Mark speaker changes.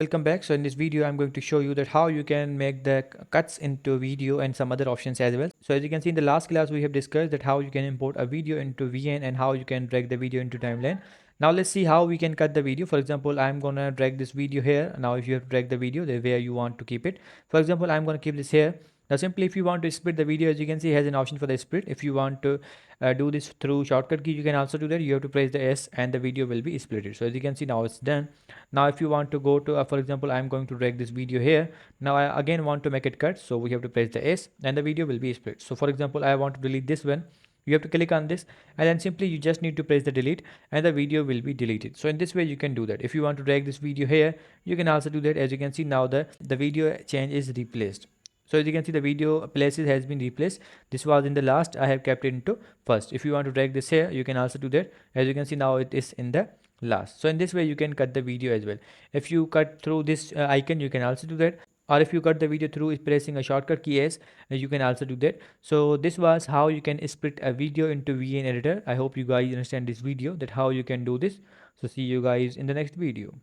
Speaker 1: Welcome back. So in this video I'm going to show you that how you can make the cuts into video and some other options as well. So as you can see in the last class we have discussed that how you can import a video into VN and how you can drag the video into timeline. Now let's see how we can cut the video. For example, I'm gonna drag this video here. Now if you have to drag the video there where you want to keep it. For example, I'm gonna keep this here. Now simply if you want to split the video, as you can see, it has an option for the split. If you want to do this through shortcut key, you can also do that. You have to press the S and the video will be splitted. So as you can see now it's done. Now if you want to go to for example, I'm going to drag this video here. Now I again want to make it cut, so we have to press the S and the video will be split. So for example, I want to delete this one. You have to click on this and then simply you just need to press the delete and the video will be deleted. So in this way you can do that. If you want to drag this video here, you can also do that. As you can see now the video change is replaced. So as you can see the video places has been replaced. This was in the last, I have kept it into first. If you want to drag this here, you can also do that. As you can see now it is in the last. So in this way you can cut the video as well. If you cut through this icon, you can also do that. Or if you cut the video through pressing a shortcut key S, you can also do that. So this was how you can split a video into VN editor. I hope you guys understand this video, that how you can do this. So see you guys in the next video.